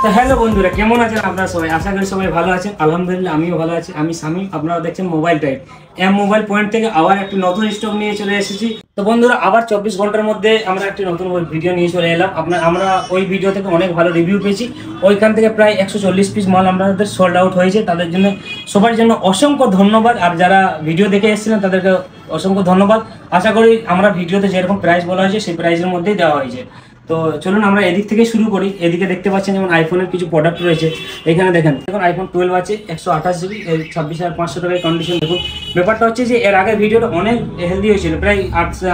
তো হ্যালো বন্ধুরা, কেমন আছেন আপনারা সবাই? আশা করি সবাই ভালো আছেন। আলহামদুলিল্লাহ আমিও ভালো আছি। আমি শামীম, আপনারা দেখছেন মোবাইল টাইপ। মোবাইল পয়েন্ট থেকে আবার একটি নতুন স্টক নিয়ে চলে এসেছি। তো বন্ধুরা, আবার 24 ঘন্টার মধ্যে আমরা একটি নতুন ভিডিও নিয়ে চলে এলাম। আমরা ওই ভিডিও থেকে অনেক ভালো রিভিউ পেয়েছি। ওইখান থেকে প্রায় 140 পিস মাল আমাদের সোল্ড আউট হয়েছে। তাদের জন্য সবার জন্য অসংখ্য ধন্যবাদ। আর যারা ভিডিও দেখে এসেছিলেন তাদেরকে অসংখ্য ধন্যবাদ। আশা করি আমরা ভিডিওতে যেরকম প্রাইস বলা হয়েছে সেই প্রাইসের মধ্যেই দেওয়া হয়েছে। তো চলুন আমরা এদিক থেকে শুরু করি। এদিকে দেখতে পাচ্ছেন যেমন আইফোনের কিছু প্রোডাক্ট রয়েছে। এখানে দেখেন, এখন আইফোন 12 আছে 128 জিবি, 26,500 টাকায় কন্ডিশন। দেখুন, ব্যাপারটা হচ্ছে যে এর আগের ভিডিওটা অনেক হেলদি হয়েছিল, প্রায়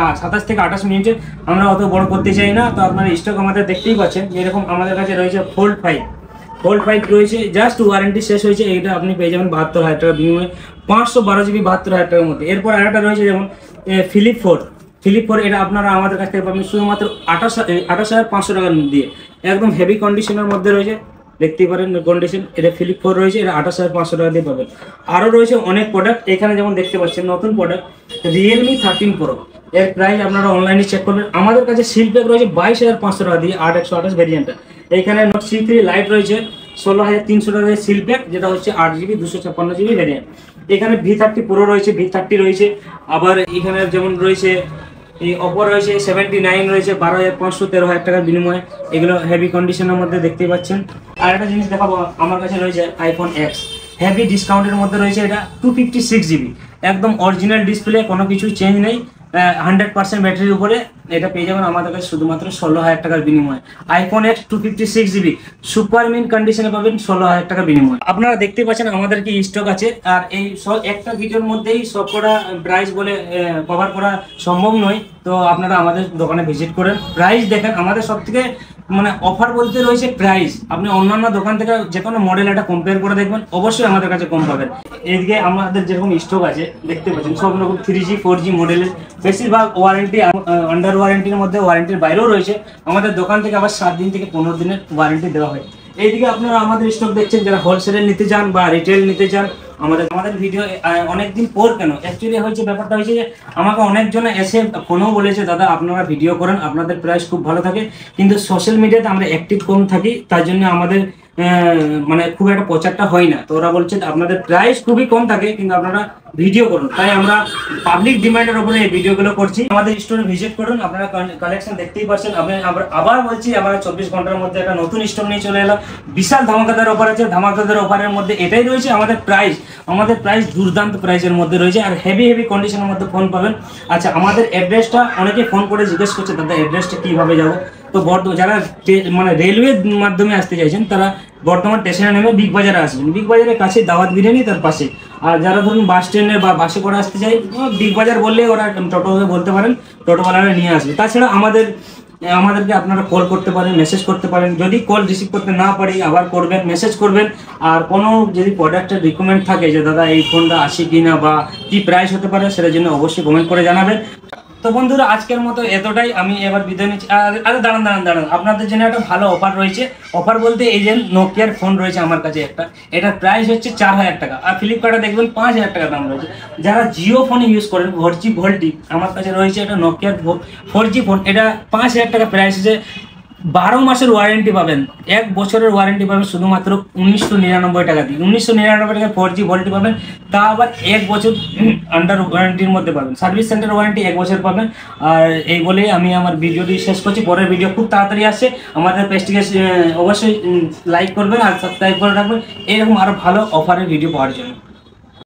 27 থেকে 28 মিনিটের। আমরা অত বড় করতে চাই না। তো আপনার স্টক আমাদের দেখতেই পাচ্ছেন যেরকম আমাদের কাছে রয়েছে ফোল্ড 5 রয়েছে। জাস্ট ওয়ারেন্টি শেষ হয়েছে। এইটা আপনি পেয়ে যাবেন 72,000 টাকা বিনিময়ে, 512 জিবি 72,000 টাকার মধ্যে। এরপর আরেকটা রয়েছে যেমন ফিলিপ 4। এটা আপনারা আমাদের কাছ থেকে পাবেন শুধুমাত্র 28,500 টাকা দিয়ে। একদম হেভি কন্ডিশনের মধ্যে রয়েছে, দেখতেই পারেন কন্ডিশন। এটা ফিলিপ 4 রয়েছে, এটা 28,500 টাকা দিয়ে পাবেন। আরও রয়েছে অনেক প্রোডাক্ট। এখানে যেমন দেখতে পাচ্ছেন নতুন প্রোডাক্ট রিয়েলমি 13 প্রো। এর প্রাইস আপনারা অনলাইনে চেক করবেন। আমাদের কাছে সিল প্যাক রয়েছে 22,500 টাকা দিয়ে, 8/128 ভ্যারিয়েন্টটা। এখানে নোট C3 লাইট রয়েছে 16,300 টাকা দিয়ে সিল প্যাক, যেটা হচ্ছে 8 জিবি 256 জিবি ভ্যারিয়েন্ট। এখানে V30 প্রো রয়েছে, V30 রয়েছে। আবার এখানে যেমন রয়েছে এই অপো রয়েছে 79 রয়েছে, 12,500 13,000 টাকার বিনিময়ে। এগুলো হেভি কন্ডিশনের মধ্যে দেখতেই পাচ্ছেন। আর একটা জিনিস দেখাবো, আমার কাছে রয়েছে আইফোন এক্স, হেভি ডিসকাউন্টের মধ্যে রয়েছে। এটা 256 জিবি, একদম অরিজিনাল ডিসপ্লে, কোনো কিছু চেঞ্জ নেই, 100% ব্যাটারির উপরে। এটা পেয়ে যাবেন আমাদের কাছে শুধুমাত্র 16,000 টাকার বিনিময়ে। IPhone x 256 GB super mint কন্ডিশনে পাবেন 16,000 টাকা বিনিময়ে। আপনারা দেখতে পাচ্ছেন আমাদের কি স্টক আছে। আর এই একটা ভিডিওর মধ্যেই সবকটা প্রাইস বলে কভার করা সম্ভব নয়। তো আপনারা আমাদের দোকানে ভিজিট করেন, প্রাইস দেখেন। আমাদের সব থেকে অফার বলতে রয়েছে প্রাইস। আপনি অন্যান্য দোকান থেকে যে কোনো মডেল এটা কম্পেয়ার করে দেখবেন, অবশ্যই আমাদের কাছে কম পাবেন। এদিকে আমাদের যেরকম স্টক আছে দেখতে পাচ্ছেন, সব রকম 3G 4G মডেলের, বেশিরভাগ ওয়ারেন্টি আন্ডার ওয়ারেন্টির মধ্যে, ওয়ারেন্টির বাইরেও রয়েছে। আমাদের দোকান থেকে আবার 7 দিন থেকে 15 দিনের ওয়ারেন্টি দেওয়া হয়। এইদিকে আপনারা আমাদের স্টক দেখছেন, যারা হোলসেলে নিতে চান বা রিটেল নিতে চান। আমাদের ভিডিও অনেকদিন পর কেন অ্যাকচুয়ালি হয়েছে, ব্যাপারটা হয়েছে যে আমাকে অনেকজন এসে ফোনও বলেছে, দাদা আপনারা ভিডিও করেন, আপনাদের প্রাইস খুব ভালো থাকে, কিন্তু সোশ্যাল মিডিয়াতে আমরা অ্যাক্টিভ কম থাকি, তার জন্য আমাদের খুব একটা প্রচারটা হয় না। তো ওরা বলছে আপনাদের প্রাইস খুবই কম থাকে কিন্তু আপনারা ভিডিও করুন, তাই আমরা পাবলিক ডিমান্ডের উপরে এই ভিডিওগুলো করছি। আমাদের স্টোরে ভিজিট করুন, আপনারা কালেকশন দেখতেই পাচ্ছেন। আবার বলছি, আমরা 24 ঘন্টার মধ্যে একটা নতুন স্টক নিয়ে চলে এলাম। বিশাল ধামাকাদার অফার আছে। ধামাকাদার অফারের মধ্যে এটাই রয়েছে, আমাদের প্রাইস দুর্দান্ত প্রাইসের মধ্যে রয়েছে। আর হেভি কন্ডিশনের মধ্যে ফোন পাবেন। আচ্ছা, আমাদের অ্যাড্রেসটা অনেকে ফোন করে জিজ্ঞেস করছে, দাদা অ্যাড্রেসটা কীভাবে যাবো? তো যারা রেলওয়ের মাধ্যমে আসতে চাইছেন তারা বর্তমান স্টেশনে নেমে বিগ বাজারে আসবেন। বিগ বাজারের কাছে দাওয়াত বিরিয়ানি, তার পাশে। আর যারা ধরুন বাস স্ট্যান্ডে বা বাসে করে আসতে চাই, বিগ বাজার বললে ওরা টোটোকে বলতে পারেন, টোটোওয়ালারা নিয়ে আসবে। তাছাড়া আমাদেরকে আপনারা কল করতে পারেন, মেসেজ করতে পারেন। যদি কল রিসিভ করতে না পারি আবার করবেন, মেসেজ করবেন। আর কোনো যদি প্রোডাক্টের রিকমেন্ড থাকে যে দাদা এই ফোনটা আসে কিনা বা কি প্রাইস হতে পারে, সেটার জন্য অবশ্যই কমেন্ট করে জানাবেন। তো বন্ধুরা, আজকের মতো এতটাই। আমি এবার বিদায় নিচ্ছি। আরে দাঁড়ান, আপনাদের জন্য একটা ভালো অফার রয়েছে। অফার বলতে এই যে নোকিয়ার ফোন রয়েছে আমার কাছে একটা, এটার প্রাইস হচ্ছে 4,000 টাকা। আর ফ্লিপকার্টে দেখবেন 5,000 টাকা দাম রয়েছে। যারা জিও ফোনে ইউজ করেন 4G ভোল্টি, আমার কাছে রয়েছে এটা নোকিয়ার 4G ফোন। এটা 5,000 টাকা প্রাইস আছে। 12 মাসের ওয়ারেন্টি পাবেন, 1 বছরের ওয়ারেন্টি পাবেন শুধুমাত্র 1999 টাকা দিয়ে। 1999 টাকা 4G ভোল্টি পাবেন, তা আবার 1 বছর আন্ডার ওয়ারেন্টির মধ্যে পাবেন। সার্ভিস সেন্টার ওয়ারেন্টি 1 বছর পাবেন। আর এই বলেই আমি আমার ভিডিওটি শেষ করছি। পরের ভিডিও খুব তাড়াতাড়ি আসছে। আমাদের পেজটিকে অবশ্যই লাইক করবেন আর সাবস্ক্রাইব করে রাখবেন এরকম আরও ভালো অফারের ভিডিও পাওয়ার জন্য।